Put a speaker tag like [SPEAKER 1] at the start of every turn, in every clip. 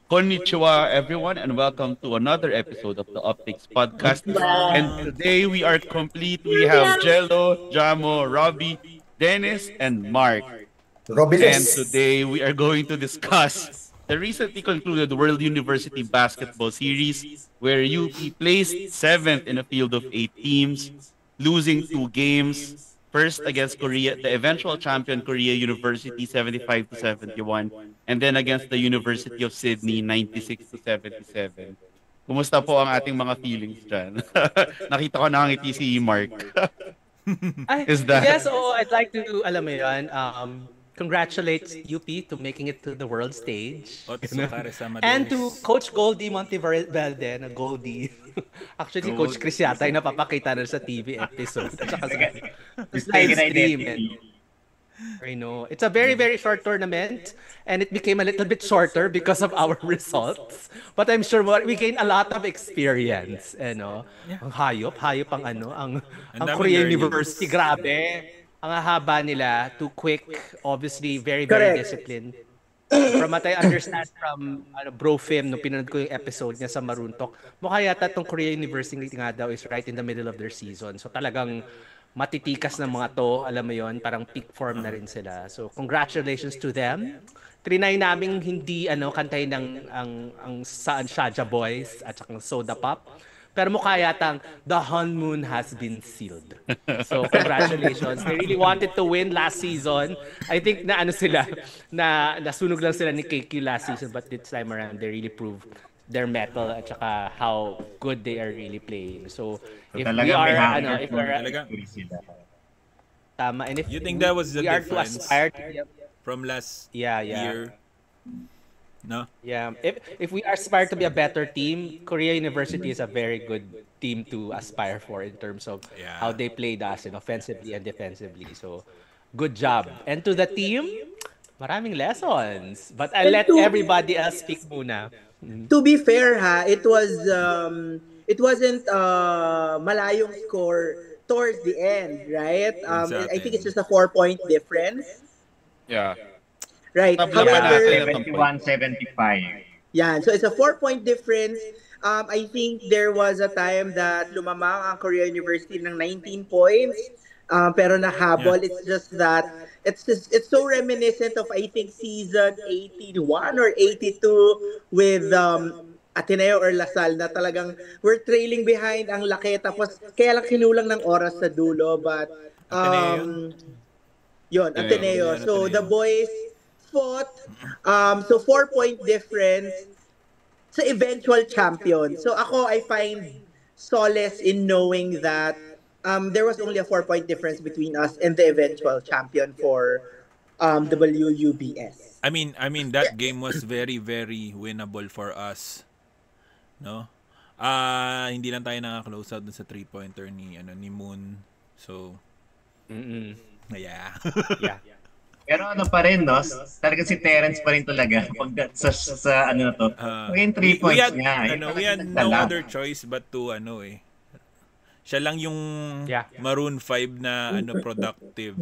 [SPEAKER 1] Konnichiwa, everyone, and welcome to another episode of the Optics Podcast. And today we are complete. We have Jello, Jamo, Robbie, Dennis, and Mark. And
[SPEAKER 2] Robiles.
[SPEAKER 1] today we are going to discuss the recently concluded World University Basketball Series, where UP placed seventh in a field of 8 teams, losing 2 games. First against Korea, the eventual champion Korea University 75 to 71, and then against the University of Sydney 96 to 77. Kumusta po ang ating mga feelings dyan? Nakita ko nakangiti si Mark. Is that?
[SPEAKER 3] Yes, I'd like to, alam mo yun, congratulate UP to making it to the world stage. And to Coach Goldie Monteverde, na Goldie. Actually, Coach Chris yata yung napapakita na sa TV episode. At saka sa live stream. I know. It's a very, very short tournament, and it became a little bit shorter because of our results. But I'm sure we gained a lot of experience. Ang hayop ang Korea University. Grabe. Ang haba nila, too quick, obviously, very, very disciplined. From what I understand from Bro Fim, nung pinanood ko yung episode niya sa Maroon Talk, mukha yata itong Korea University nga daw is right in the middle of their season. So talagang matitikas ng mga to, alam mo yon, parang peak form na rin sila. So congratulations to them. Trinay naming hindi kantahin ang Saan Shaja Boys at saka Soda Pop. Pero mukha yatang the honeymoon has been sealed. So congratulations. They really wanted to win last season. I think na sila, na nasunog lang sila ni KQ last season, but this time around they really proved their mettle at saka how good they are really playing. So if we are tama, and if
[SPEAKER 4] you think that was the difference from last year? No?
[SPEAKER 3] Yeah. If we aspire to be a better team, Korea University is a very good team to aspire for in terms of how they played us offensively and defensively. So, good job. And to the team, maraming lessons. But I'll let everybody else speak muna.
[SPEAKER 5] To be fair, it wasn't malayong score towards the end, right? I think it's just a 4-point difference.
[SPEAKER 1] Yeah.
[SPEAKER 5] Right. However,
[SPEAKER 2] 71-75.
[SPEAKER 5] Yeah, so it's a 4-point difference. I think there was a time that lumamang ang Korea University ng 19 points. Pero nahabol. It's just that it's so reminiscent of, I think, season 81 or 82 with Ateneo or Lasal na talagang we're trailing behind ang laki tapos kaya lang kinulang ng oras sa dulo, but Ateneo. So the boys fought, so 4-point difference sa eventual champion. So ako, I find solace in knowing that there was only a 4-point difference between us and the eventual champion for WUBS.
[SPEAKER 4] I mean that game was very, very winnable for us. No? Hindi lang tayo naka-close out dun sa 3-pointer ni Moon. So, yeah.
[SPEAKER 2] Pero pa rin, no? Talaga si Terence pa rin talaga. Pag sa na to. Yung 3 points niya.
[SPEAKER 4] We had no other choice but to siya lang yung Maroon 5 na productive.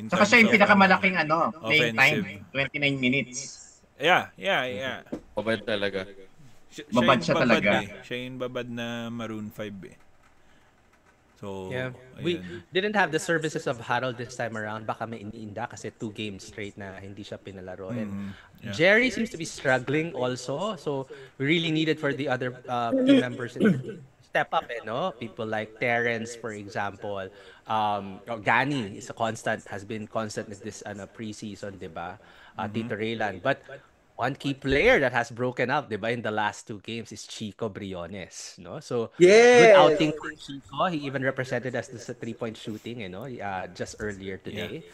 [SPEAKER 2] Saka siya yung pinakamalaking playing time. 29 minutes.
[SPEAKER 4] Yeah.
[SPEAKER 1] Babad talaga.
[SPEAKER 2] Babad siya talaga.
[SPEAKER 4] Siya yung babad na Maroon 5 So,
[SPEAKER 3] we didn't have the services of Harold this time around. Baka may iniinda kasi 2 games straight na hindi siya pinalaro. And Jerry seems to be struggling also. So, we really needed for the other team members to step up, People like Terence, for example. Gani is has been constant in this preseason, diba? Tito Raylan. But one key player that has broken up, diba, in the last 2 games is Chico Briones, no? So, good outing for Chico. He even represented us as a 3-point shooting, just earlier today.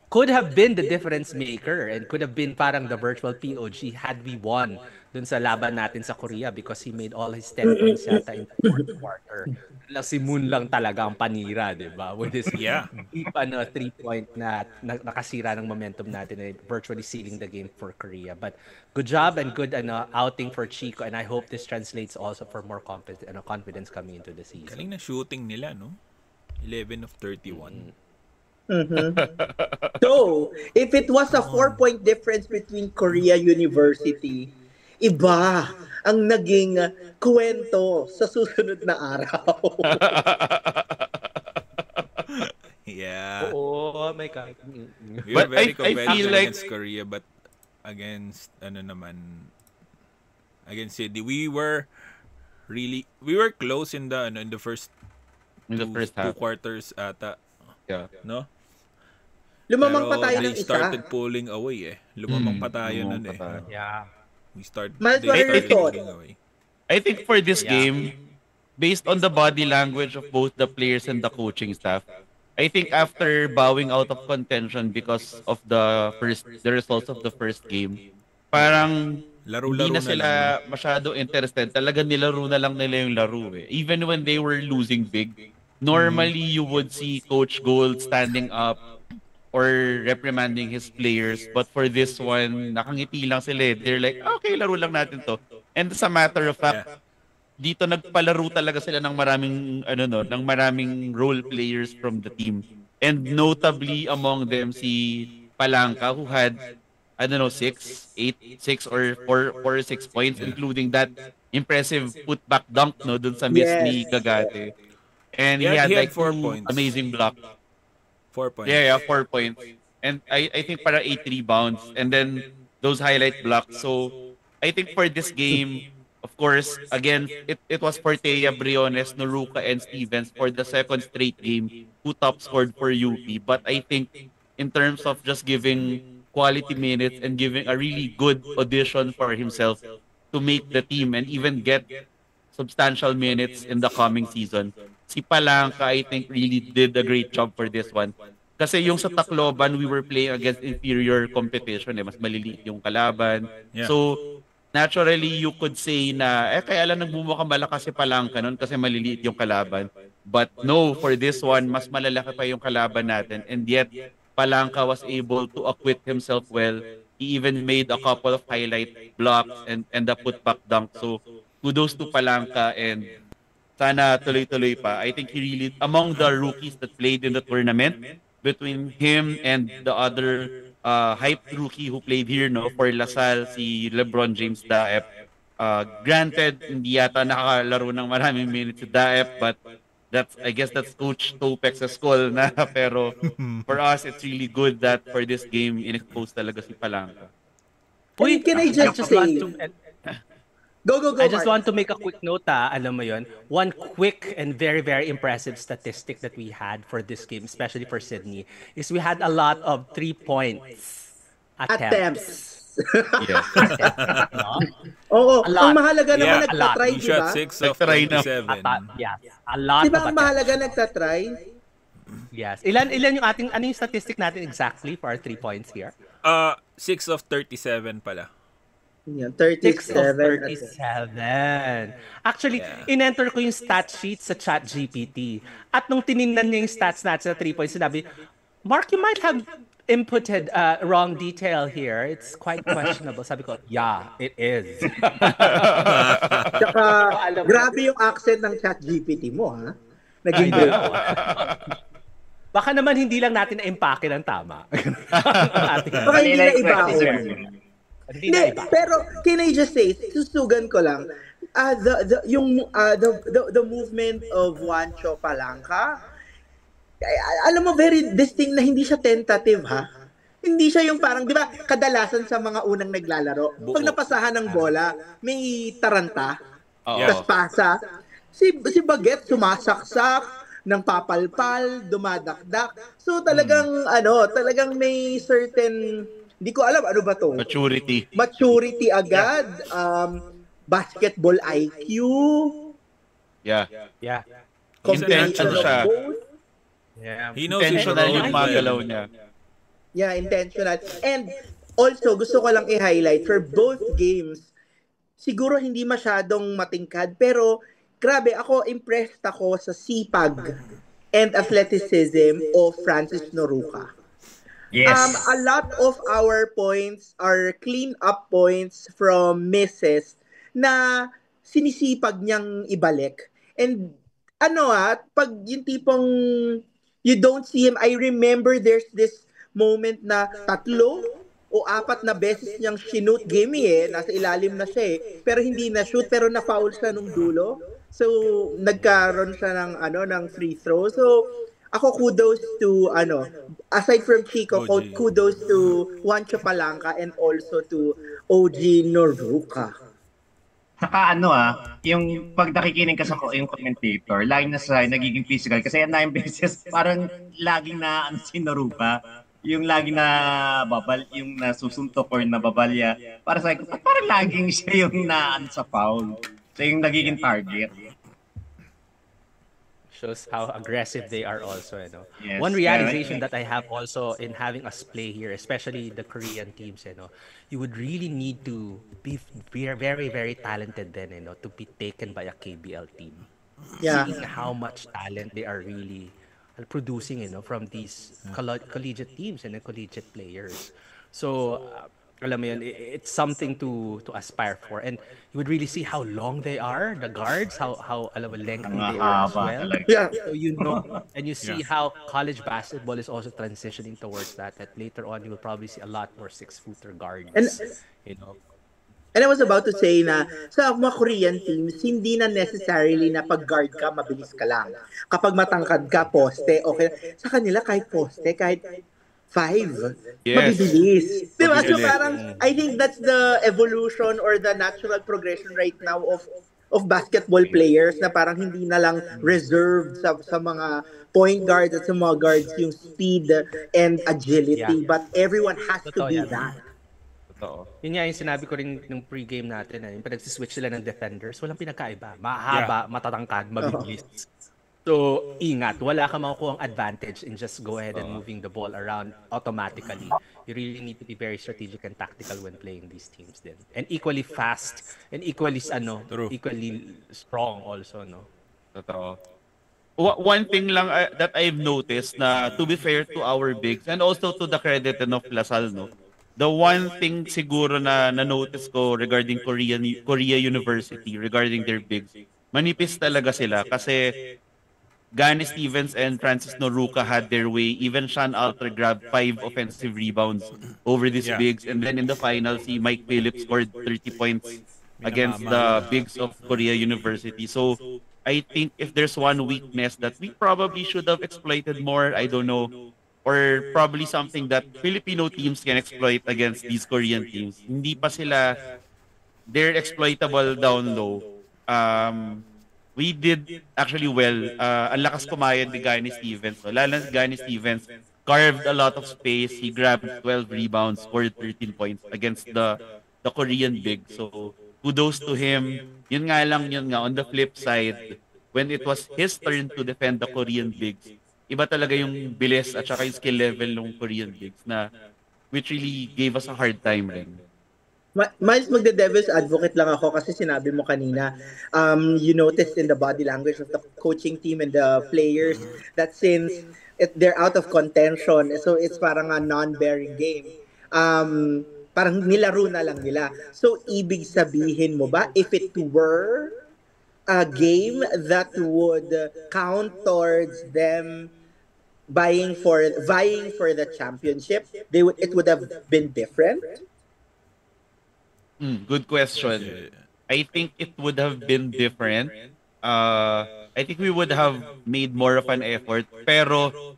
[SPEAKER 3] Could have been the difference maker and could have been parang the virtual POG had we won dun sa laban natin sa Korea because he made all his 10 points yata in the fourth quarter. Si Moon lang talaga ang panira, di ba? With his deep 3-point na nakasira ng momentum natin, virtually sealing the game for Korea. But good job and good outing for Chico, and I hope this translates also for more confidence coming into the season.
[SPEAKER 4] Galing na shooting nila, no? 11 of 31.
[SPEAKER 5] So, if it was a 4-point difference between Korea University iba ang naging kwento sa susunod na araw.
[SPEAKER 4] Yeah.
[SPEAKER 3] Oo, my God.
[SPEAKER 4] We were
[SPEAKER 1] But
[SPEAKER 4] very
[SPEAKER 1] I feel
[SPEAKER 4] competitive
[SPEAKER 1] like-
[SPEAKER 4] against Korea, but against against Sydney, we were close in the first
[SPEAKER 1] first
[SPEAKER 4] two
[SPEAKER 1] half.
[SPEAKER 4] quarters ata,
[SPEAKER 1] Yeah.
[SPEAKER 4] no?
[SPEAKER 5] Lumamang pa
[SPEAKER 4] Pero
[SPEAKER 5] tayo
[SPEAKER 4] they
[SPEAKER 5] ng isa.
[SPEAKER 4] started pulling away Lumamang pa tayo
[SPEAKER 1] lumamang
[SPEAKER 4] nun
[SPEAKER 1] pa tayo.
[SPEAKER 3] Yeah.
[SPEAKER 4] They
[SPEAKER 5] Miles, what are
[SPEAKER 4] started
[SPEAKER 5] your thoughts?
[SPEAKER 4] pulling away.
[SPEAKER 1] I think for this
[SPEAKER 3] Yeah.
[SPEAKER 1] game, based on the body language of both the players and the coaching staff, I think after bowing out of contention because of the results of the first game, parang
[SPEAKER 4] Laro-laro
[SPEAKER 1] hindi na
[SPEAKER 4] na
[SPEAKER 1] sila
[SPEAKER 4] lang,
[SPEAKER 1] masyado interested. Talaga nilaro na lang nila yung laro eh. Even when they were losing big, normally you would see Coach Gold standing up or reprimanding his players. But for this one, nakangiti lang sila eh. They're like, okay, laro lang natin to. And as a matter of fact, dito nagpalaro talaga sila ng maraming role players from the team. And notably among them si Palanca who had six or four or 6 points, including that impressive putback dunk dun sa miss ni
[SPEAKER 5] Yes.
[SPEAKER 1] Gagate. And he
[SPEAKER 4] He
[SPEAKER 1] had
[SPEAKER 4] had
[SPEAKER 1] like
[SPEAKER 4] 4
[SPEAKER 1] two
[SPEAKER 4] points.
[SPEAKER 1] amazing blocks.
[SPEAKER 4] 4 points.
[SPEAKER 1] Yeah, 4 points. And I think para 8 rebounds and then those highlight blocks. So I think for this game, of course, again, it was Fortea, Briones, Noruka, and Stevens for the second straight game who top scored for UP. But I think in terms of just giving quality minutes and giving a really good audition for himself to make the team and even get substantial minutes in the coming season, si Palanca, I think, really did a great job for this one. Kasi yung sa Tacloban, we were playing against inferior competition. Mas maliliit yung kalaban.
[SPEAKER 4] Yeah.
[SPEAKER 1] So, naturally, you could say na, kaya lang nagbumukhang malakas si Palanca nun kasi maliliit yung kalaban. But no, for this one, mas malalaki pa yung kalaban natin. And yet, Palanca was able to acquit himself well. He even made a couple of highlight blocks and the putback dunk. So, kudos to Palanca and sana tuloy-tuloy pa. I think he really, among the rookies that played in the tournament, between him and the other hype rookie who played here for Lasal, si LeBron James Daep. Granted, hindi yata nakakalaro ng maraming minutes si Daep, but I guess that's Coach Topex's call na. Pero for us, it's really good that for this game, in-expose talaga si Palanca.
[SPEAKER 5] Can I just say, Go,
[SPEAKER 3] I just
[SPEAKER 5] Mark.
[SPEAKER 3] want to make a quick note, alam mo yun, one quick and very, very impressive statistic that we had for this game, especially for Sydney, is we had a lot of 3 points attempts.
[SPEAKER 1] Yes.
[SPEAKER 3] No?
[SPEAKER 5] Oo,
[SPEAKER 3] A lot.
[SPEAKER 5] ang mahalaga naman
[SPEAKER 3] Yeah, a lot.
[SPEAKER 5] nagtatry,
[SPEAKER 4] He
[SPEAKER 5] di
[SPEAKER 4] shot
[SPEAKER 5] ba?
[SPEAKER 4] 6 of
[SPEAKER 1] Nagtry na.
[SPEAKER 4] 27.
[SPEAKER 3] Yeah, a lot
[SPEAKER 5] Di ba
[SPEAKER 3] of
[SPEAKER 5] ang
[SPEAKER 3] attempts.
[SPEAKER 5] mahalaga nagtatry?
[SPEAKER 3] Yes. Ilan yung ano yung statistic natin exactly for our 3 points here?
[SPEAKER 4] 6 of 37 pala.
[SPEAKER 5] Yan,
[SPEAKER 3] 6 of
[SPEAKER 5] 37.
[SPEAKER 3] 37. Actually,
[SPEAKER 4] Yeah.
[SPEAKER 3] in-enter ko yung stat sheet sa ChatGPT. At nung tinignan niya yung stats natin sa 3 points, sinabi, Mark, you might have inputted wrong detail here. It's quite questionable. Sabi ko, yeah, it is.
[SPEAKER 5] Tsaka, grabe yung accent ng ChatGPT mo, ha? Naging
[SPEAKER 3] I
[SPEAKER 5] great.
[SPEAKER 3] know. Baka naman hindi lang natin na-impake ng tama.
[SPEAKER 5] Baka hindi na iba ako.
[SPEAKER 3] Hindi na
[SPEAKER 5] Hindi,
[SPEAKER 3] iba.
[SPEAKER 5] pero can I just say, susugan ko lang, the movement of Juancho Palanca, alam mo, very distinct na hindi siya tentative, ha? Hindi siya yung parang, di ba, kadalasan sa mga unang naglalaro, pag napasahan ng bola, may taranta, tas pasa. Si Baguette sumasaksak, ng papalpal, dumadakdak. So talagang, talagang may certain, hindi ko alam, ano ba to? Maturity agad, basketball IQ.
[SPEAKER 1] Yeah.
[SPEAKER 5] Combination of
[SPEAKER 1] Intentional siya.
[SPEAKER 5] both.
[SPEAKER 3] Yeah.
[SPEAKER 4] He knows his
[SPEAKER 1] Intentional
[SPEAKER 4] role.
[SPEAKER 1] yung mga galaw niya.
[SPEAKER 5] Yeah, intentional. And also, gusto ko lang i-highlight for both games, siguro hindi masyadong matingkad, pero grabe, impressed ako sa sipag and athleticism of Francis Noruka.
[SPEAKER 2] Yes.
[SPEAKER 5] A lot of our points are clean up points from misses na sinisipag niyang ibalik. And pag yung tipong you don't see him, I remember there's this moment na tatlo o 4 na beses niyang shoot Gimme nasa ilalim na siya pero hindi na shoot pero na-foul siya nung dulo. So nagkaroon siya ng free throw. So ako kudos to aside from Chico, kudos to Juancho Palanca and also to OG Noruka.
[SPEAKER 2] Saka yung pag nakikinig ka sa yung commentator, lagi na sa nagiging physical kasi yan na yung beses parang laging na si Noruka. Yung lagi na yung nasusuntok or nababalya. Para sa akin, parang laging siya yung sa foul. So yung nagiging target.
[SPEAKER 3] Shows how aggressive they are also.
[SPEAKER 2] Yes,
[SPEAKER 3] one realization that I have also in having us play here, especially the Korean teams, you would really need to be very, very talented then, to be taken by a KBL team.
[SPEAKER 5] Yeah.
[SPEAKER 3] Seeing how much talent they are really producing, from these collegiate teams and collegiate players. So, alam mo yun, it's something to aspire for. And you would really see how long they are, the guards, how alam mo, lengthy they are as well.
[SPEAKER 5] Yeah.
[SPEAKER 3] So and you see how college basketball is also transitioning towards that later on you will probably see a lot more 6-footer guards.
[SPEAKER 5] And I was about to say na sa mga Korean teams, hindi na necessarily na pag guard ka, mabilis ka lang. Kapag matangkad ka, poste, okay. Sa kanila, kahit poste, kahit 5, mabibilis. Diba? So parang, I think that's the evolution or the natural progression right now of basketball players na parang hindi na lang reserved sa mga point guards at sa mga guards yung speed and agility. But everyone has to be that.
[SPEAKER 3] Yun nga yung sinabi ko rin nung pre-game natin, yung pag-switch sila ng defenders, walang pinagkaiba. Mahaba, matatangkad, mabilis. So, ingat. Wala ka makukuha ang advantage in just go ahead and moving the ball around automatically. You really need to be very strategic and tactical when playing these teams din. And equally fast and equally strong also, no?
[SPEAKER 1] Totoo. One thing lang that I've noticed na to be fair to our bigs and also to the credit of Lasal, no? The one thing siguro na notice ko regarding Korea University, regarding their bigs, manipis talaga sila kasi Gani Stevens and Francis Noruka had their way. Even Sean Alter grabbed 5 offensive rebounds over these bigs. And then in the final, si Mike Phillips scored 30 points against the bigs of Korea University. So I think if there's one weakness that we probably should have exploited more, I don't know, or probably something that Filipino teams can exploit against these Korean teams. Hindi pa sila, they're exploitable down low. We did actually well. Ang lakas kumayad ni Gani Stevens. So, lalo si Gani Stevens carved a lot of space. He grabbed 12 rebounds, scored 13 points against the Korean big. So, kudos to him. Yun nga, on the flip side, when it was his turn to defend the Korean bigs, iba talaga yung bilis at saka yung skill level ng Korean bigs na which really gave us a hard time rin.
[SPEAKER 5] Miles, magde-devil's advocate lang ako kasi sinabi mo kanina, you noticed in the body language of the coaching team and the players that since they're out of contention, so it's parang a non-bearing game. Parang nilaro na lang nila. So, ibig sabihin mo ba, if it were a game that would count towards them vying for the championship, it would have been different?
[SPEAKER 1] Good question. I think it would have been different. I think we would have made more of an effort. Pero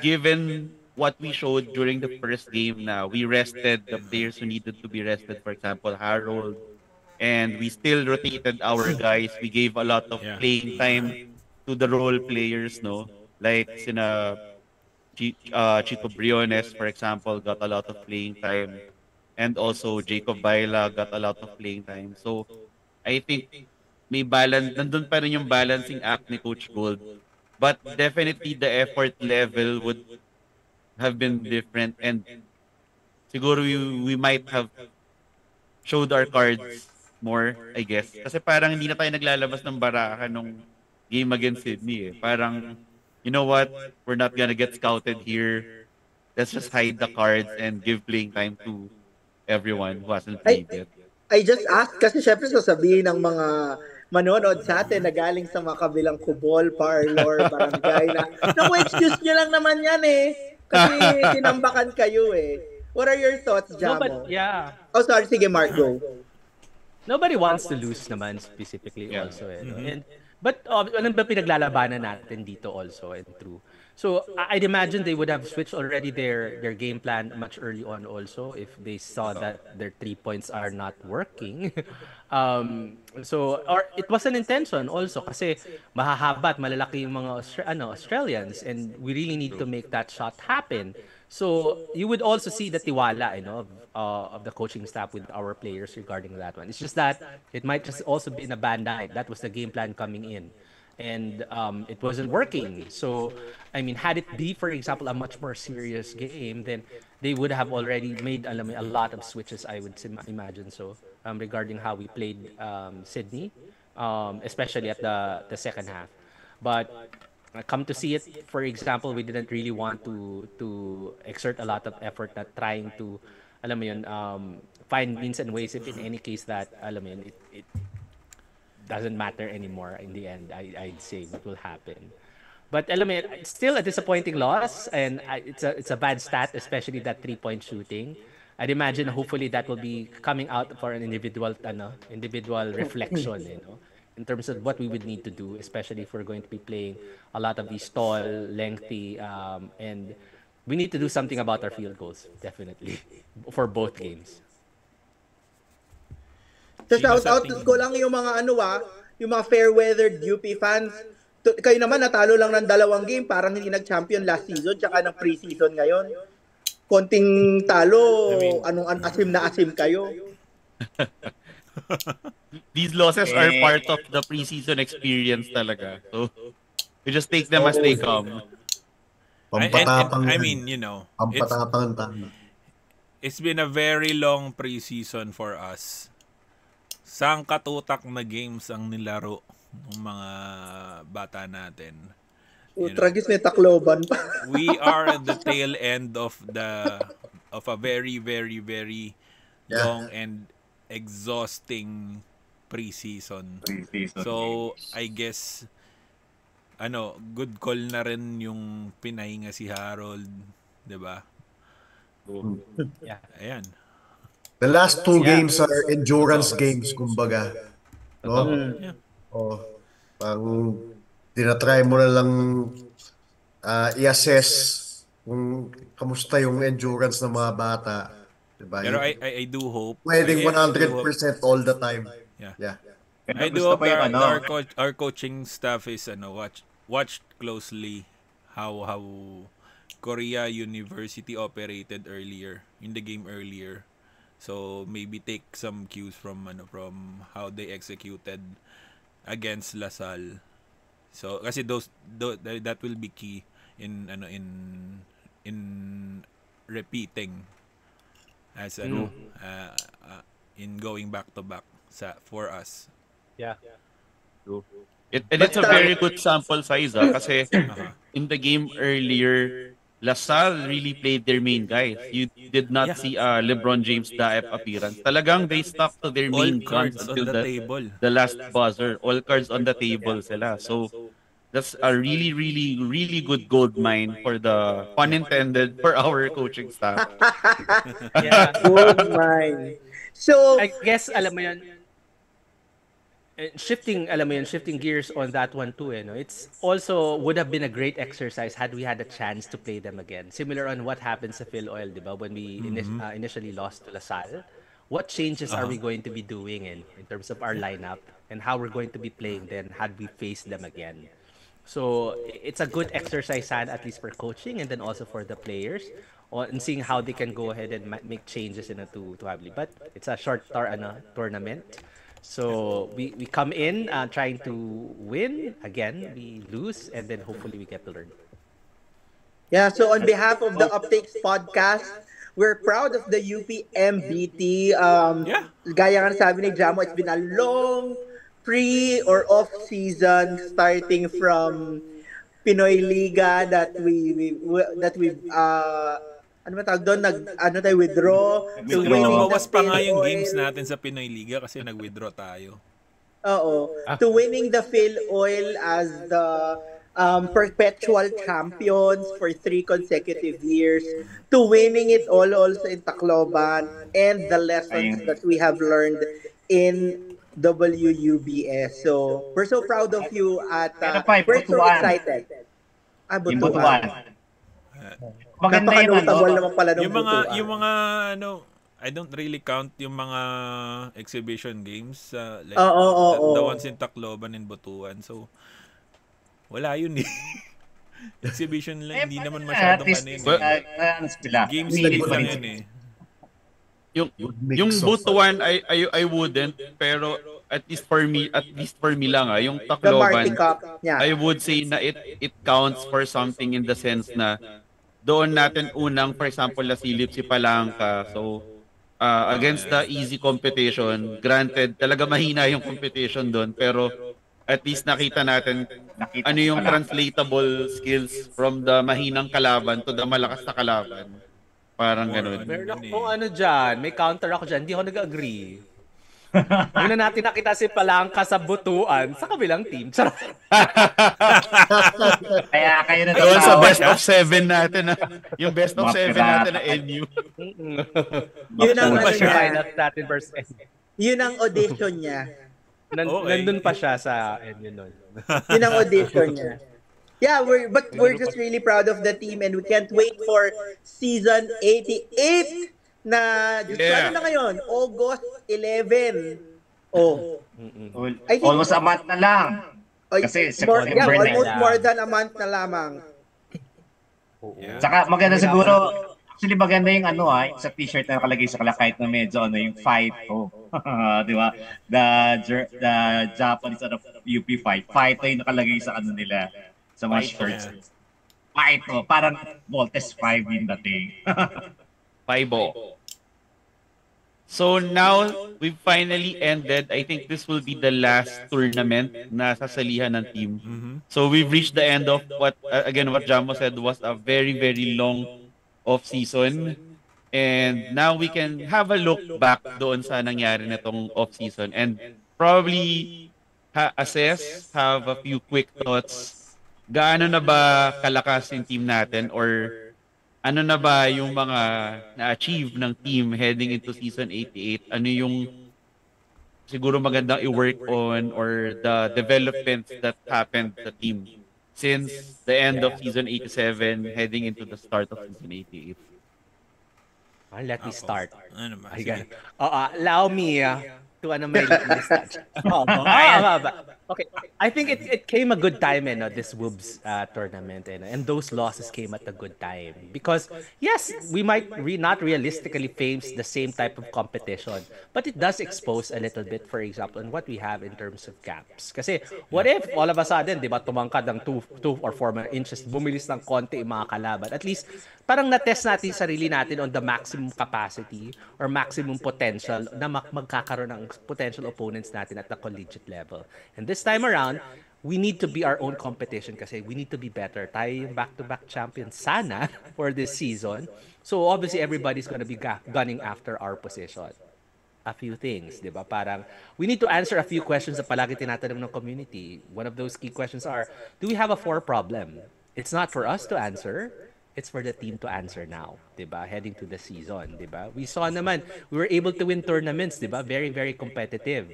[SPEAKER 1] given what we showed during the first game na we rested the players who needed to be rested, for example, Harold, and we still rotated our guys. We gave a lot of playing time to the role players, no? Like sina Chico Briones, for example, got a lot of playing time. And also Jacob Baila got a lot of playing time. So I think may balance, nandun pa rin yung balancing act ni Coach Gold. But definitely the effort level would have been different, and siguro we might have showed our cards more, I guess. Kasi parang hindi na tayo naglalabas ng barahan nung game against Sydney. Parang, you know what? We're not gonna get scouted here. Let's just hide the cards and give playing time to everyone who hasn't played yet.
[SPEAKER 5] I just asked kasi syempre sasabihin ng mga manonood sa atin na galing sa mga kabilang kubol, parlor, barangay na, excuse nyo lang naman yan eh. Kasi tinambakan kayo eh. What are your thoughts,
[SPEAKER 3] No,
[SPEAKER 5] Jamo?
[SPEAKER 3] but yeah.
[SPEAKER 5] Oh, sorry. Sige, Mark, go.
[SPEAKER 3] Nobody wants to lose naman specifically also. No? But ano ba pinaglalabanan natin dito also and true. So I'd imagine they would have switched already their game plan much early on also if they saw that their 3 points are not working. So or it was an intention also kasi mahahaba at malalaki yung mga Australians and we really need to make that shot happen. So you would also see the tiwala, of the coaching staff with our players regarding that one. It's just that it might just also be in a bad night. That was the game plan coming in, and it wasn't working. So I mean, had it be, for example, a much more serious game, then they would have already made a lot of switches. I would imagine so regarding how we played Sydney, especially at the second half, but. Come to see it, for example, we didn't really want to exert a lot of effort at trying to, alam mo yun, find means and ways if in any case that, alam mo yun, it doesn't matter anymore in the end, I'd say what will happen. But alam mo yun, it's still a disappointing loss and it's a bad stat, especially that 3-point shooting. I'd imagine hopefully that will be coming out for an individual reflection, in terms of what we would need to do, especially if we're going to be playing a lot of these tall, lengthy, and we need to do something about our field goals, definitely, for both games.
[SPEAKER 5] So shout out ko lang yung mga yung mga fair-weathered UP fans. Kayo naman natalo lang ng 2 game, parang hindi nag-champion last season, tsaka ng pre-season ngayon. Konting talo, anong asim na asim kayo.
[SPEAKER 1] These losses are part of the preseason experience talaga. So, we just take them as they come.
[SPEAKER 4] I mean, it's been a very long preseason for us. Sang katutak na games ang nilaro ng mga bata natin.
[SPEAKER 5] Tragis may Tacloban pa.
[SPEAKER 4] We are at the tail end of a very, very, very long and exhausting preseason. So, I guess good call na rin yung pinahinga si Harold, 'di ba?
[SPEAKER 3] Yeah.
[SPEAKER 4] Ayan.
[SPEAKER 6] The last 2 games are endurance games, kumbaga. No? Pang tinatry mo na lang i-assess kung kamusta yung endurance ng mga bata. Diba?
[SPEAKER 4] Pero I do hope
[SPEAKER 6] pwedeng 100% all the time. Yeah.
[SPEAKER 4] I do hope our coaching staff is watched closely how Korea University operated earlier in the game earlier. So maybe take some cues from how they executed against LaSalle. So kasi that will be key in repeating as in going back to back for us.
[SPEAKER 3] Yeah.
[SPEAKER 1] It's a very good sample size kasi in the game earlier, LaSalle really played their main guys. You did not see a LeBron James Daep appearance. Talagang they stuck to their main guns until the last buzzer. All cards on the table sila. So that's a really, really, really good gold mine for the pun intended for our coaching staff.
[SPEAKER 3] Yeah.
[SPEAKER 5] Gold mine. So
[SPEAKER 3] I guess alam mo yun, shifting gears on that one too, it's also would have been a great exercise had we had a chance to play them again. Similar on what happened sa Phil Oil, diba? When we initially lost to LaSalle. What changes are we going to be doing in terms of our lineup and how we're going to be playing then had we faced them again? So it's a good exercise at least for coaching and then also for the players and seeing how they can go ahead and make changes to heavily. But it's a short tournament. So we come in trying to win. Again, we lose, and then hopefully we get to learn.
[SPEAKER 5] Yeah, so on behalf of the Uptakes podcast, we're proud of the UP MBT. Gaya nga sabi ni Jamo, it's been a long pre or off season starting from Pinoy Liga that we withdraw.
[SPEAKER 4] Lumawas pa nga yung games natin sa Pinoy Liga kasi nag-withdraw tayo.
[SPEAKER 5] To winning the Phil Oil as the perpetual champions for 3 consecutive years, to winning it all also in Tacloban, and the lessons that we have learned in WUBS. So we're so proud of you at
[SPEAKER 2] Pero pa,
[SPEAKER 5] we're so
[SPEAKER 2] Butuan.
[SPEAKER 5] excited.
[SPEAKER 2] Yung Butuan. Maganda yung
[SPEAKER 5] Napaka-notable naman pala ng Butuan.
[SPEAKER 4] yung mga I don't really count yung mga exhibition games like the ones in Tacloban and Butuan. So wala yun eh. Exhibition lang, hindi naman masyadong yun. Games lang yun eh.
[SPEAKER 1] Yung Butuan I wouldn't, pero at least for me lang yung Tacloban, I would say na it counts for something in the sense na doon natin unang, for example, nasilip si Palangka. So against the easy competition, granted talaga mahina yung competition doon, pero at least nakita natin ano yung translatable skills from the mahinang kalaban to the malakas na kalaban. Parang ganun.
[SPEAKER 3] Meron ako dyan, may counter ako dyan, hindi ako nag-agree. Una natin nakita si Palangka sa Butuan sa kabilang team.
[SPEAKER 2] Kaya kayo na
[SPEAKER 1] doon sa best of 7 natin yung best of 7 natin na NU.
[SPEAKER 5] Yun ang
[SPEAKER 3] finals natin versus NU.
[SPEAKER 5] Yun ang audition niya.
[SPEAKER 3] Nandun pa siya sa NU nun.
[SPEAKER 5] Yun ang audition niya. Yeah, we're just really proud of the team, and we can't wait for season 88 na ano na ngayon, August 11.
[SPEAKER 2] Almost a month na lang. Kasi September na.
[SPEAKER 5] Almost more than a month na lamang.
[SPEAKER 2] Saka maganda siguro, actually maganda yung sa t-shirt na nakalagay sa kahit na medyo yung fight di ba? The Japanese UP fight yung nakalagay sa nila. Sa mga shirts. Fight parang Voltes 5 yung dating.
[SPEAKER 1] 5-0. So now, we've finally ended. I think this will be the last tournament na sasalihan ng team. So we've reached the end of what Jamo said was a very, very long off-season. And now we can have a look back doon sa nangyari nitong off-season and probably assess, have a few quick thoughts. Gaano na ba kalakas yung team natin, or ano na ba yung mga na-achieve ng team heading into season 88? Ano yung siguro magandang i-work on, or the developments that happened sa team since the end of season 87 heading into the start of season 88?
[SPEAKER 3] Let me start. Allow me to my list. Okay, I think it came a good time this WUBS tournament, and those losses came at a good time because yes, we might not realistically face the same type of competition, but it does expose a little bit, for example, in what we have in terms of gaps. Kasi what if all of a sudden, di ba, tumangkad ng 2 or 4 inches, bumilis ng konti yung mga kalaban, at least parang na-test natin sarili natin on the maximum capacity or maximum potential na magkakaroon ng potential opponents natin at the collegiate level. And this time around, we need to be our own competition kasi we need to be better. Tayo yung back-to-back champions sana for this season. So obviously, everybody's gonna be gunning after our position. A few things, di ba? Parang, we need to answer a few questions na palagi tinatanong ng community. One of those key questions are, do we have a 4 problem? It's not for us to answer. It's for the team to answer now, diba? Heading to the season, diba? We saw naman, we were able to win tournaments, diba? Very, very competitive,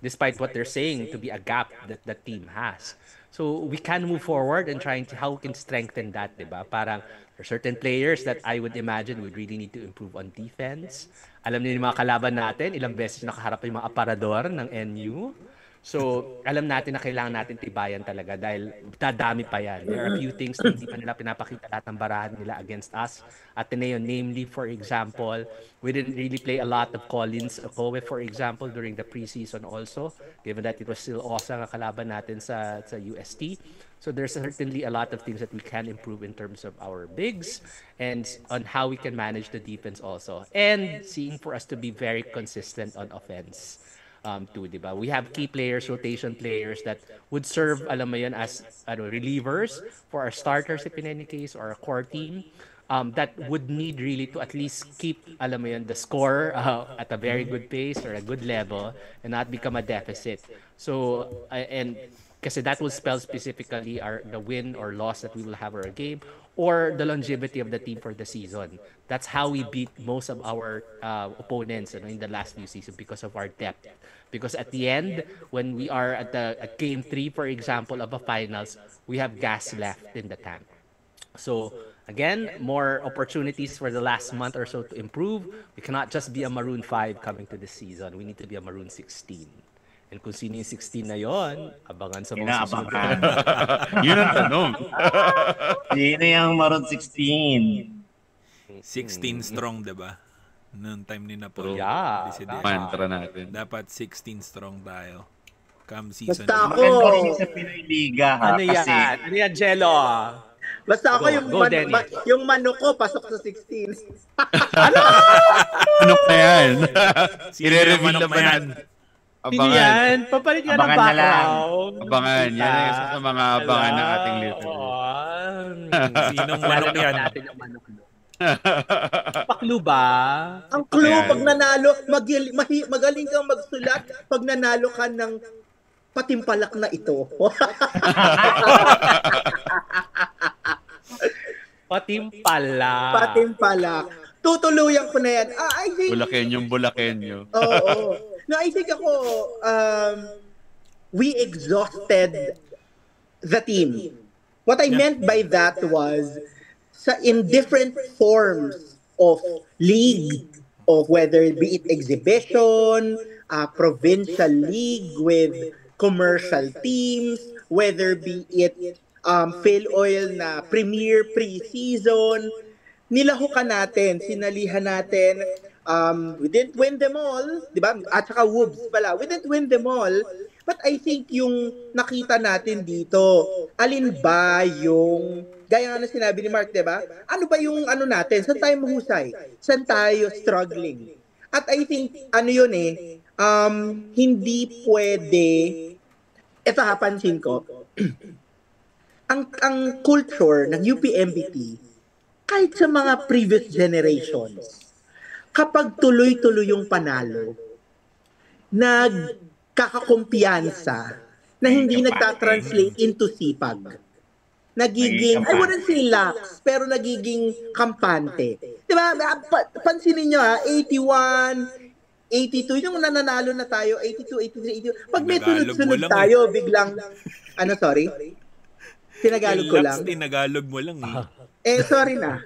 [SPEAKER 3] despite what they're saying to be a gap that the team has. So we can move forward and trying to how we can strengthen that, diba? Parang there are certain players that I would imagine would really need to improve on defense. Alam niyo yung mga kalaban natin, ilang beses nakaharap yung mga aparador ng NU. So, alam natin na kailangan natin tibayan talaga dahil dadami pa yan. There are a few things na hindi pa nila pinapakita lahat ng barahan nila against us. Ateneo, namely, for example, we didn't really play a lot of Collins Okowe, for example, during the preseason also, given that it was still Osa nga kalaban natin sa UST. So, there's certainly a lot of things that we can improve in terms of our bigs and on how we can manage the defense also. And seeing for us to be very consistent on offense. Too, diba? We have key players, rotation players that would serve, alam mo yun, as relievers for our starters in any case or a core team that would need really to at least keep, alam mo yun, the score at a very good pace or a good level and not become a deficit. So, and Kasi that will spell specifically the win or loss that we will have our game or the longevity of the team for the season. That's how we beat most of our opponents in the last few seasons because of our depth. Because at the end, when we are at game 3, for example, of a finals, we have gas left in the tank. So again, more opportunities for the last month or so to improve. We cannot just be a Maroon 5 coming to this season. We need to be a Maroon 16. And kung sino yung 16 na yon, abangan sa mga susunod.
[SPEAKER 1] Yun ang tanong.
[SPEAKER 2] Sino yung Maroon 16?
[SPEAKER 4] 16 strong, diba? Noong time ni Napo.
[SPEAKER 3] Yeah.
[SPEAKER 1] Mantra natin.
[SPEAKER 4] Dapat 16 strong tayo. Come season.
[SPEAKER 5] Basta ako.
[SPEAKER 2] Maganda rin sa Pinoy Liga, ha?
[SPEAKER 3] Ano yan?
[SPEAKER 2] Kasi,
[SPEAKER 3] Ano yan, Jello?
[SPEAKER 5] Basta ako yung manok ko pasok sa 16.
[SPEAKER 1] Ano pa yan?
[SPEAKER 4] Sino yung
[SPEAKER 1] I-reveal na ba yan?
[SPEAKER 3] Sino yan? Papalit nga ng
[SPEAKER 2] Abangan na lang.
[SPEAKER 3] background.
[SPEAKER 1] Abangan. Yan ang isa sa mga abangan ng ating listener.
[SPEAKER 4] Sinong manok yan?
[SPEAKER 3] natin yung manok mo. Paklu ba?
[SPEAKER 5] Ang clue,
[SPEAKER 1] Ayan.
[SPEAKER 5] pag nanalo, magaling kang magsulat pag nanalo ka ng patimpalak na ito. Patimpalak. Tutuluyan ko na yan. I think,
[SPEAKER 1] Bulakenyo.
[SPEAKER 5] oo. No, I think ako, we exhausted the team. What I meant by that was, in different forms of league, of whether it be it exhibition, provincial league with commercial teams, whether be it Phil Oil na premier pre-season, nilahukan natin, sinalihan natin. We didn't win them all, di ba? At saka Wolves pala, we didn't win them all. But I think yung nakita natin dito, alin ba yung, gaya nga na sinabi ni Mark, di ba? Ano ba yung ano natin? Saan tayo mahusay? Saan tayo struggling? At I think, ano yun hindi pwede, ito pansin ko, ang culture ng UPMBT, kahit sa mga previous generations, kapag tuloy-tuloy yung panalo, nagkakakumpiyansa na hindi nagtatranslate into sipag. Nagiging, I wouldn't say lax, pero nagiging kampante. Diba? Pansinin nyo 81, 82, yung nananalo na tayo, 82, 83, 82. Pag may sunod-sunod tayo, biglang, sorry? Tinagalog ko lang.
[SPEAKER 4] Tinagalog mo lang
[SPEAKER 5] Sorry na.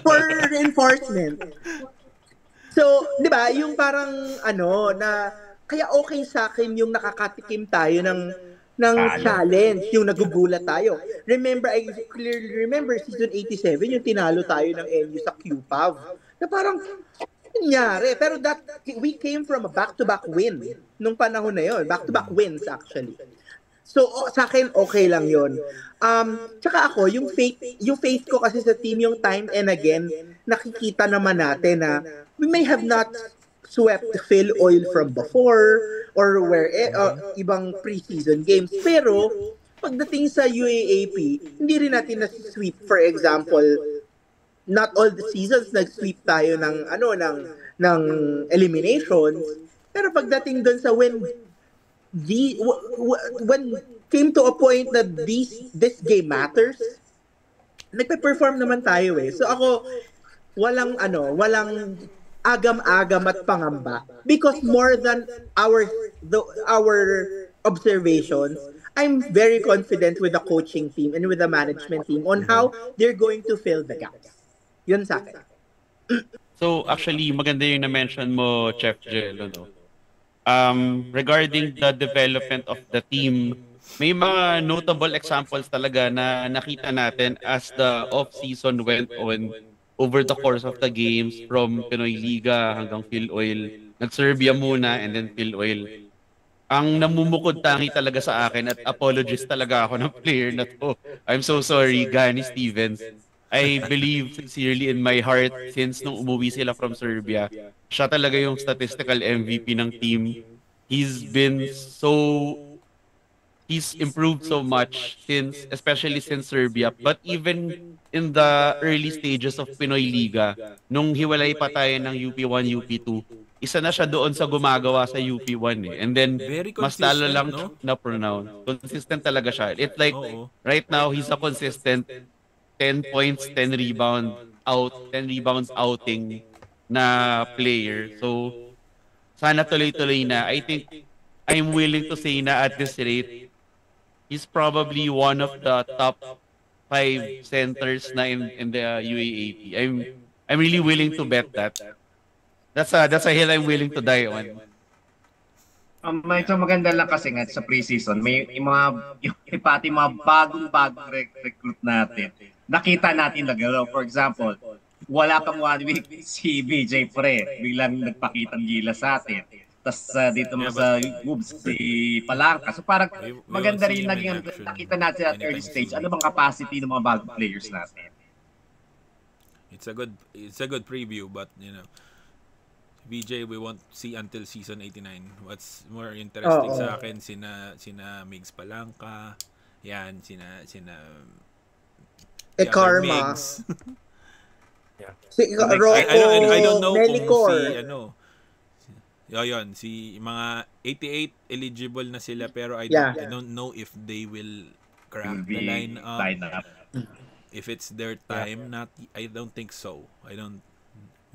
[SPEAKER 5] For reinforcement. So, di ba, yung parang na kaya okay sa akin yung nakakatikim tayo ng challenge, yung nagugulat tayo. I clearly remember season 87, yung tinalo tayo ng NU sa QPAV. Na parang, nangyari. Pero we came from a back-to-back win nung panahon na yon. Back-to-back wins, actually. So, sa akin, okay lang yon. Tsaka ako, yung faith ko kasi sa team, yung time and again, nakikita naman natin na we may have not swept Phil Oil from before or ibang preseason games. Pero, pagdating sa UAAP, hindi rin natin na-sweep. For example, not all the seasons nag-sweep tayo ng eliminations. Pero pagdating doon sa when came to a point that this game matters, nagpe-perform naman tayo So ako, walang agam-agam at pangamba because more than our observations, I'm very confident with the coaching team and with the management team on how they're going to fill the gaps. Yun sa akin.
[SPEAKER 1] So actually, maganda yung na-mention mo, Chef Jel, regarding the development of the team, may mga notable examples talaga na nakita natin as the off-season went on over the course of the games from Pinoy Liga hanggang Phil Oil. Nag-Serbia muna and then Phil Oil. Ang namumukod tangi talaga sa akin at apologies talaga ako ng player na to. I'm so sorry, Gani Stevens. I believe sincerely in my heart since nung umuwi sila from Serbia, siya talaga yung statistical MVP ng team. He's improved so much especially since Serbia, but even in the early stages of Pinoy Liga, nung hiwalay pa tayo ng UP1, UP2, isa na siya doon sa gumagawa sa UP1 eh. And then,
[SPEAKER 4] Very
[SPEAKER 1] mas lalo
[SPEAKER 4] consistent,
[SPEAKER 1] lang
[SPEAKER 4] no?
[SPEAKER 1] na-pronounce. Consistent talaga siya. It's like,
[SPEAKER 4] Oo.
[SPEAKER 1] right now, he's a consistent 10 points, 10 rebounds outing na player. So, sana tuloy-tuloy na. I think, I'm willing to say na at this rate, he's probably one of the top 5 centers na in the UAAP. I'm really willing to bet that. That's a hill I'm willing to die on.
[SPEAKER 2] Medyo maganda lang kasi nga sa preseason, may yung pati mga bagong recruit natin. Nakita natin na gano'n. For example, wala pang 1 week si BJ Pre, biglang nagpakitang gila sa atin. Tapos dito mo sa moves si Palangka. So parang maganda rin naging nakita natin at early stage ano bang capacity ng mga bagong players natin.
[SPEAKER 4] It's a good preview, but you know, BJ we won't see until season 89. What's more interesting sa akin sina Migs Palangka, yan sina
[SPEAKER 5] Karma.
[SPEAKER 3] Yeah.
[SPEAKER 5] Si Rocco,
[SPEAKER 4] I don't know
[SPEAKER 5] Melicor.
[SPEAKER 4] kung si mga 88 eligible na sila pero I don't know if they will crack the lineup. If it's their time, I don't think so.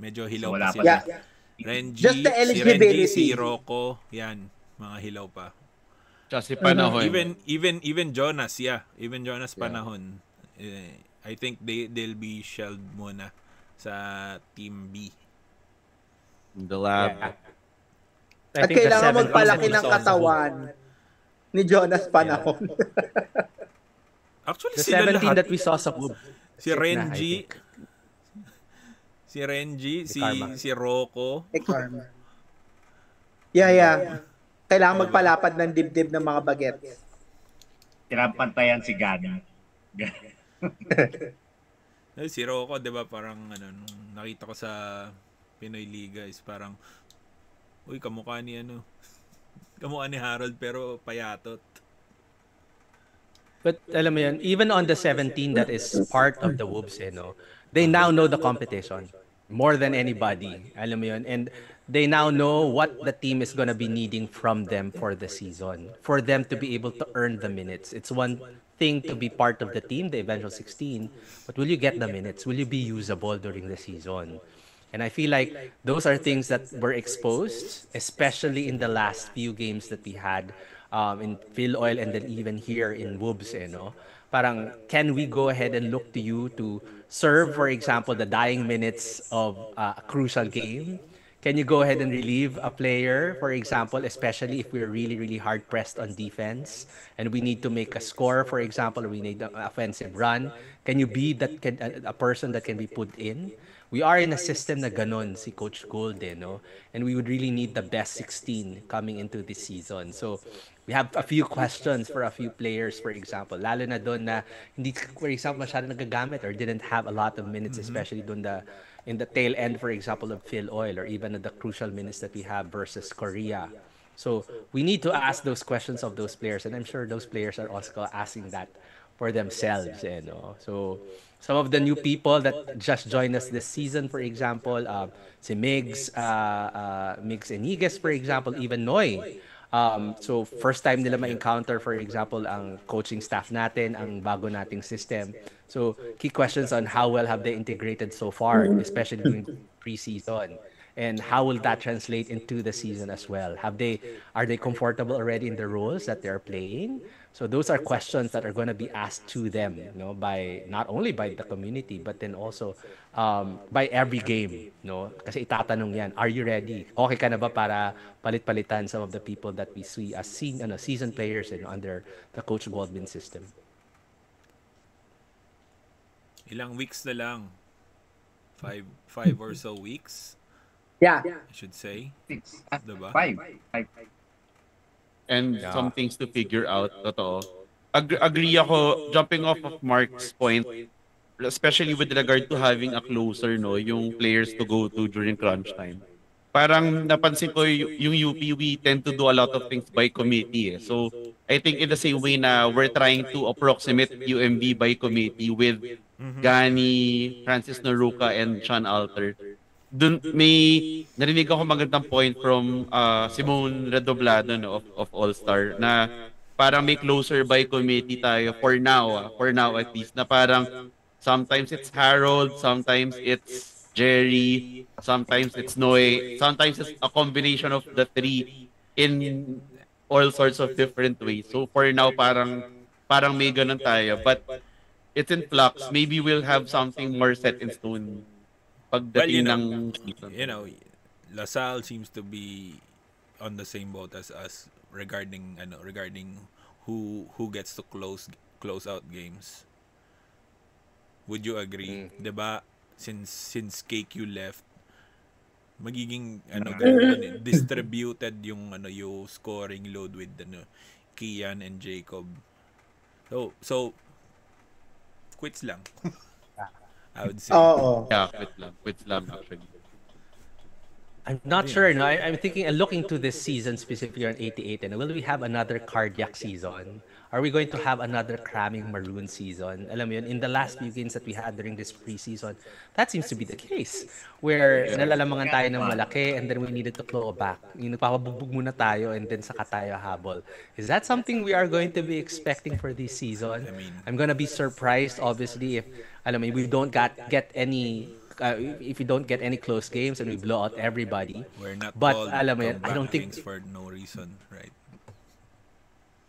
[SPEAKER 4] Medyo hilaw pa sila.
[SPEAKER 5] Yeah.
[SPEAKER 4] Renji,
[SPEAKER 5] Just the eligibility.
[SPEAKER 4] si Rocco, yan, mga hilaw pa.
[SPEAKER 1] Kasi panahon.
[SPEAKER 4] Even Jonas, even Jonas panahon. I think they'll be shelved muna sa Team B.
[SPEAKER 1] The lab.
[SPEAKER 3] Yeah.
[SPEAKER 5] At kailangan magpalaki ng katawan ni Jonas Panahon.
[SPEAKER 4] Actually,
[SPEAKER 3] The
[SPEAKER 4] sila
[SPEAKER 3] 17
[SPEAKER 4] lahat.
[SPEAKER 3] that we saw sa Wood.
[SPEAKER 4] Si Renji, si Rocco.
[SPEAKER 5] Karma. Yeah. Kailangan magpalapad ng dibdib ng mga bagets.
[SPEAKER 2] Tinapantayan si Gani.
[SPEAKER 4] Si Rocco, 'di ba, parang nung nakita ko sa Pinoy Liga is parang kamukha ni Harold pero payatot.
[SPEAKER 3] But alam mo yan, even on the 17 that is part of the Wolves, they now know the competition more than anybody. Alam mo yun, and they now know what the team is gonna be needing from them for the season, for them to be able to earn the minutes. It's one thing to be part of the team, the eventual 16, but will you get the minutes? Will you be usable during the season? And I feel like those are things that were exposed, especially in the last few games that we had in Phil Oil and then even here in Woobs, Parang, can we go ahead and look to you to serve, for example, the dying minutes of a crucial game? Can you go ahead and relieve a player, for example, especially if we're really, really hard pressed on defense and we need to make a score, for example, or we need an offensive run? Can you be a person that can be put in? We are in a system na ganon si Coach Gold, and we would really need the best 16 coming into this season. So we have a few questions for a few players, for example. Lalo na doon na hindi, for example, masyado nagagamit or didn't have a lot of minutes, especially doon in the tail end, for example, of Phil Oil or even at the crucial minutes that we have versus Korea. So we need to ask those questions of those players, and I'm sure those players are also asking that for themselves. So some of the new people that just joined us this season, for example, si Migs Eniguez, for example, even Noy. So first time nila ma-encounter, for example, ang coaching staff natin, ang bago nating system. So key questions on how well have they integrated so far, especially during pre-season. And how will that translate into the season as well? Are they comfortable already in the roles that they're playing? So those are questions that are going to be asked to them, by not only by the community but then also by every game, Kasi itatanong yan, are you ready? Okay ka na ba para palit-palitan some of the people that we see as seasoned players under the Coach Baldwin system?
[SPEAKER 4] Ilang weeks na lang. 5 or so weeks.
[SPEAKER 5] Yeah.
[SPEAKER 4] I should say.
[SPEAKER 2] 6.
[SPEAKER 4] Diba?
[SPEAKER 2] 5.
[SPEAKER 1] And some things to figure out. Totoo. Agree ako, jumping off of Mark's point, especially with regard to having a closer, yung players to go to during crunch time. Parang napansin ko yung UP, we tend to do a lot of things by committee. So I think in the same way na we're trying to approximate UMB by committee with Gani, Francis Noruca, and Sean Alter. dun may narinig ako magandang point from Simone Redoblado of All Star na parang may closer by committee tayo for now at least, na parang sometimes it's Harold, sometimes it's Jerry, sometimes it's Noe, sometimes it's a combination of the three in all sorts of different ways. So for now parang may ganun tayo, but it's in flux. Maybe we'll have something more set in stone pagdating ng season.
[SPEAKER 4] LaSalle seems to be on the same boat as us regarding who gets to close out games. Would you agree? 'Di ba? Since KQ left, magiging distributed yung yung scoring load with Kian and Jacob. So quits lang. I would say.
[SPEAKER 1] Yeah, quits lang actually.
[SPEAKER 3] I'm not sure. No, I'm thinking and looking to this season specifically on 88. And will we have another cardiac season? Are we going to have another cramming maroon season? Alam mo yun, in the last few games that we had during this preseason, that seems to be the case. Where nalalamangan tayo ng malaki and then we needed to claw back. Yung nagpapabugbog muna tayo and then saka tayo habol. Is that something we are going to be expecting for this season? I'm gonna be surprised, obviously, if we don't get any if we don't get any close games and we blow out everybody.
[SPEAKER 4] We're not
[SPEAKER 3] but
[SPEAKER 4] called
[SPEAKER 3] I don't think
[SPEAKER 4] for no reason, right?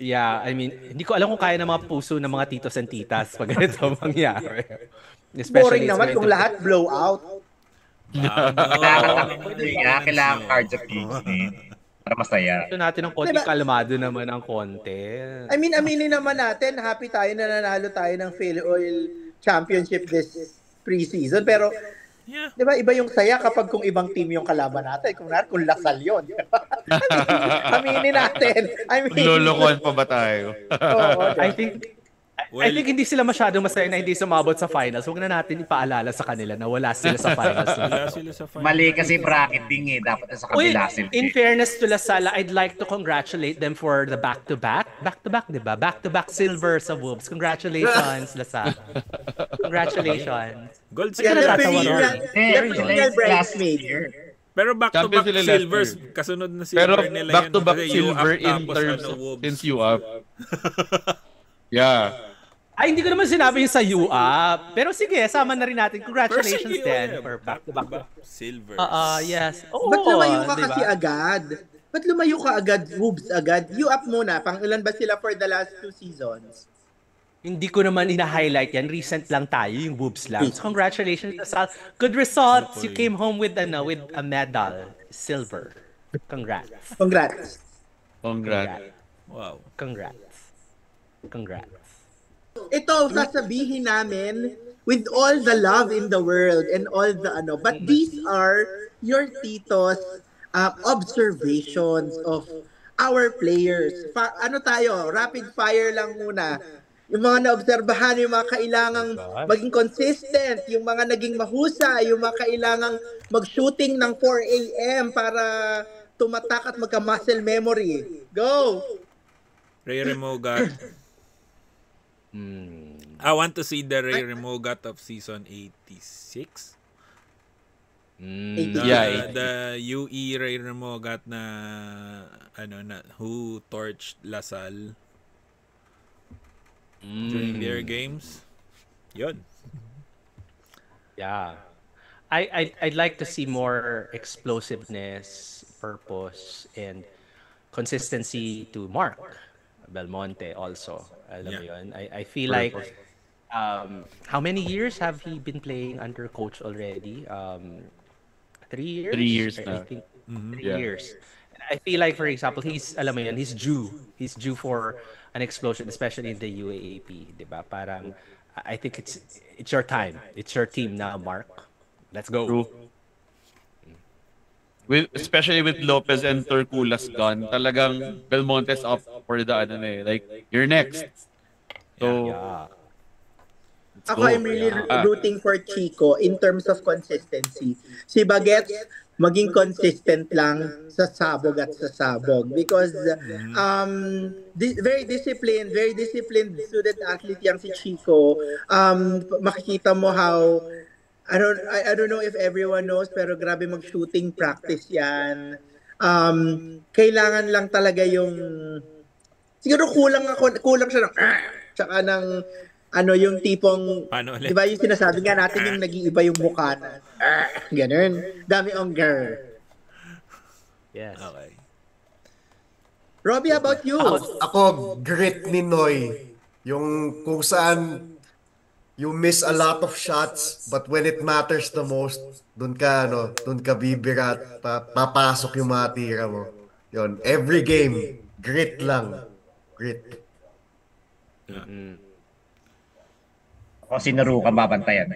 [SPEAKER 3] Yeah, hindi ko alam kung kaya ng mga puso ng mga titos and titas pag ganito mangyari.
[SPEAKER 5] Boring naman kung lahat blow out.
[SPEAKER 2] Kailangan cards of Disney para masaya.
[SPEAKER 3] Ito natin ng konti kalmado naman ang konti.
[SPEAKER 5] Aminin naman natin, happy tayo na nanalo tayo ng Phil Oil Championship this preseason. Pero, di ba, iba yung saya kapag kung ibang team yung kalaban natin. Kung LaSalle yun. Aminin natin.
[SPEAKER 1] Lolokohan pa ba tayo?
[SPEAKER 3] I think hindi sila masyadong masaya na hindi sumabot sa finals. Huwag na natin ipaalala sa kanila na wala sila sa finals.
[SPEAKER 2] Mali kasi bracketing dapat sa kabila sila.
[SPEAKER 3] In fairness to LaSalle, I'd like to congratulate them for the back-to-back, diba? Back-to-back silver sa Wolves. Congratulations, LaSalle. Congratulations.
[SPEAKER 4] Gold
[SPEAKER 5] sila.
[SPEAKER 4] Pero back-to-back silvers, kasunod na
[SPEAKER 1] Pero
[SPEAKER 4] silver nila yan.
[SPEAKER 1] back-to-back silver in terms since you up. Yeah.
[SPEAKER 3] Ay, hindi ko naman sinabi yung sa UAP. Pero sige, sama na rin natin. Congratulations din for back-to-back
[SPEAKER 4] silvers.
[SPEAKER 3] Yes.
[SPEAKER 5] Ba't lumayo ka kasi agad? Ba't lumayo ka agad, Woobs agad? UAP muna. Pang ilan ba sila for the last 2 seasons?
[SPEAKER 3] Hindi ko naman ina-highlight yan. Recent lang tayo, yung Woobs lang. So congratulations, Sal. Good results. You came home with a medal. Silver. Congrats.
[SPEAKER 4] Wow.
[SPEAKER 3] Congrats.
[SPEAKER 5] Ito, sasabihin namin with all the love in the world and all the but these are your titos observations of our players. Rapid fire lang muna. Yung mga naobserbahan, yung mga kailangang maging consistent, yung mga naging mahusay, yung mga kailangang mag-shooting ng 4 a.m. para tumatak at magka-muscle memory. Go!
[SPEAKER 4] Ray Remogat. I want to see the Ray Remogat of season 86. The UE Ray Remogat na who torched LaSalle during their games. Yun.
[SPEAKER 3] Yeah. I'd like to see more explosiveness, purpose, and consistency to Mark Belmonte also. Alam mo yun. I feel like how many years have he been playing under coach already? 3 years?
[SPEAKER 1] 3 years
[SPEAKER 3] I
[SPEAKER 1] na.
[SPEAKER 3] think 3 years. I feel like, for example, he's due for an explosion, especially in the UAAP, diba? Parang I think it's your time. It's your team now, Mark. Let's go.
[SPEAKER 1] True. Especially with Lopez and Turculas gone, talagang Belmonte's up for the like you're next. So
[SPEAKER 5] Ako, I'm really rooting for Chico in terms of consistency. Si Bagets, maging consistent lang sa sabog at sa sabog because very disciplined student athlete yang si Chico. Makikita mo how I don't know if everyone knows, pero grabe mag-shooting practice yan. Kailangan lang talaga yung siguro kulang siya ng tsaka ng yung tipong
[SPEAKER 4] Paano ulit?
[SPEAKER 5] di ba yung sinasabi nga natin yung nag-iiba yung mukha na ganun. Dami ang girl.
[SPEAKER 3] Yes.
[SPEAKER 4] Okay.
[SPEAKER 5] Robbie, how about you?
[SPEAKER 6] Ako, grit ni Noy. Yung kung saan you miss a lot of shots, but when it matters the most, dun ka bibirat, papasok yung mga tira mo. Yun, every game, grit lang. Grit.
[SPEAKER 2] Ako si Naruka babantayan.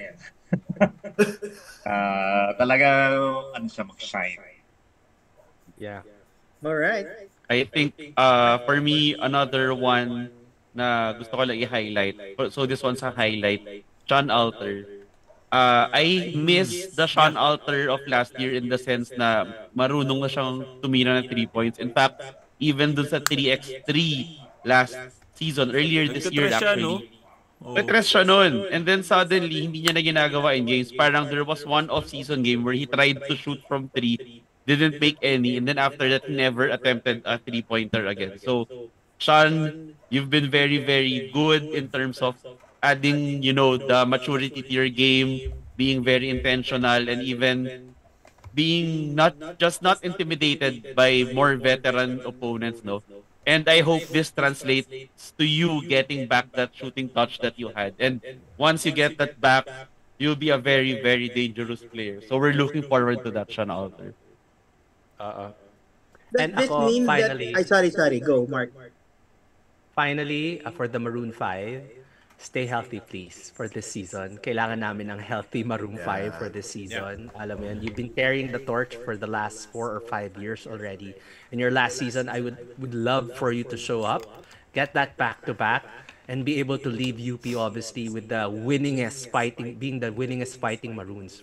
[SPEAKER 2] Talaga, siya mag-shine.
[SPEAKER 3] Yeah.
[SPEAKER 5] All right.
[SPEAKER 1] I think for me, another one na gusto ko lang i-highlight. So this one's a highlight. Sean Alter. I miss the Sean Alter of last year in the sense na marunong na siyang tumira ng 3 points. In fact, even dun sa 3x3 last season, earlier this year actually. Nag-stress siya nun. And then suddenly, hindi niya na ginagawa in games. Parang there was one off-season game where he tried to shoot from 3, didn't make any, and then after that, he never attempted a 3-pointer again. So, Sean, you've been very, very good in terms of adding, the maturity to your game, being very intentional, and even being not intimidated by more veteran opponents, no? And I hope this translates to you getting back that shooting touch that you had. And once you get that back, you'll be a very, very dangerous player. So we're looking forward to that, Sean Alter.
[SPEAKER 5] Does
[SPEAKER 3] And
[SPEAKER 5] this
[SPEAKER 3] ako,
[SPEAKER 5] mean
[SPEAKER 3] finally-
[SPEAKER 5] that sorry, go, Mark.
[SPEAKER 3] Finally, for the Maroon 5, stay healthy please for this season. Kailangan namin ng healthy Maroon 5 for this season. Alam mo yan, you've been carrying the torch for the last 4 or 5 years already. In your last season, I would love for you to show up, get that back-to-back, and be able to leave UP obviously with the being the winningest fighting Maroons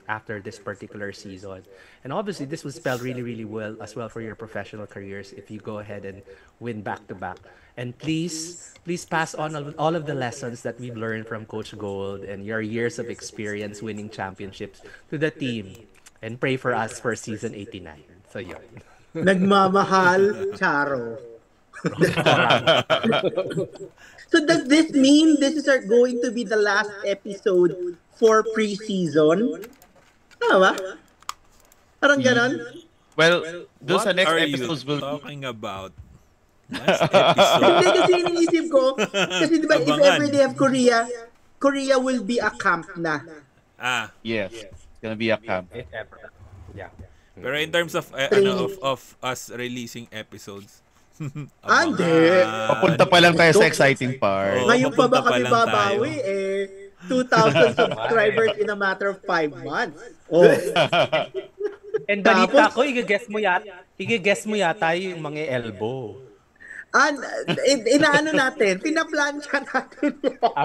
[SPEAKER 3] after this particular season. And obviously this will spell really, really well as well for your professional careers if you go ahead and win back-to-back. And please pass on all of the lessons that we've learned from Coach Gold and your years of experience winning championships to the team. And pray for us for season 89. So yun.
[SPEAKER 5] Nagmamahal, Charo. So does this mean this is going to be the last episode for pre-season? Tama ba? Parang ganon?
[SPEAKER 1] Well, those
[SPEAKER 4] What
[SPEAKER 1] next
[SPEAKER 4] are
[SPEAKER 1] episodes
[SPEAKER 4] you
[SPEAKER 1] will be
[SPEAKER 4] talking about? Last episode.
[SPEAKER 5] Hindi kasi iniisip ko, kasi di ba if
[SPEAKER 4] Abangan.
[SPEAKER 5] ever they have Korea will be a camp na.
[SPEAKER 1] yes, it's gonna be a camp.
[SPEAKER 3] If ever. Yeah.
[SPEAKER 4] Pero in terms of
[SPEAKER 5] Training.
[SPEAKER 4] of us releasing episodes.
[SPEAKER 5] Hindi.
[SPEAKER 1] Papunta pa lang tayo sa exciting part.
[SPEAKER 4] Oo,
[SPEAKER 5] Ngayon pa ba
[SPEAKER 4] papunta pa
[SPEAKER 5] kami
[SPEAKER 4] lang
[SPEAKER 5] babawi? 2,000 subscribers in a matter of 5 months. Oh.
[SPEAKER 3] And balita ko, i-guess mo yata yung mga elbow.
[SPEAKER 5] Inaano natin? Pinaplansya natin.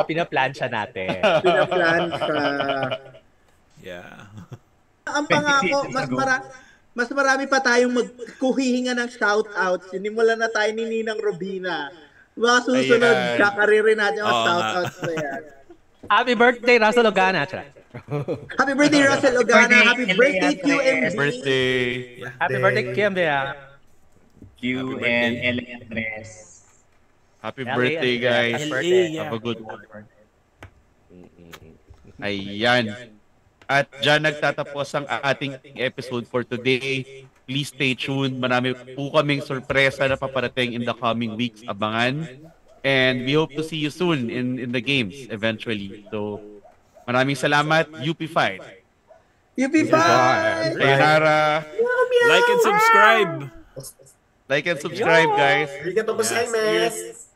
[SPEAKER 3] Pinaplansya natin.
[SPEAKER 5] Pinaplansya.
[SPEAKER 4] Yeah.
[SPEAKER 5] Ang pangako, mas marami pa tayong magkuhihinga ng shoutouts. Sinimulan na tayo ni Ninang Robina. Mga susunod,
[SPEAKER 1] Ayan.
[SPEAKER 5] kakaririn natin ang
[SPEAKER 4] Oo nga.
[SPEAKER 5] shoutouts na yan.
[SPEAKER 3] Happy birthday, Russell Ogana.
[SPEAKER 5] Happy birthday, Russell Ogana. Happy birthday, QMB.
[SPEAKER 1] Birthday.
[SPEAKER 3] Happy birthday, Kim.
[SPEAKER 2] Q and L. Andres.
[SPEAKER 1] Happy
[SPEAKER 3] LA,
[SPEAKER 1] birthday, guys.
[SPEAKER 3] Happy birthday.
[SPEAKER 1] Have a good one. Ayan. At dyan nagtatapos ang ating episode for today. Please stay tuned. Marami po kaming sorpresa na paparating in the coming weeks. Abangan. And we hope to see you soon in the games eventually. So, maraming salamat. UP Fight.
[SPEAKER 5] UP Fight!
[SPEAKER 1] Sayonara.
[SPEAKER 4] Like and subscribe.
[SPEAKER 1] Like and subscribe, guys.
[SPEAKER 6] Arigatou gozaimasu.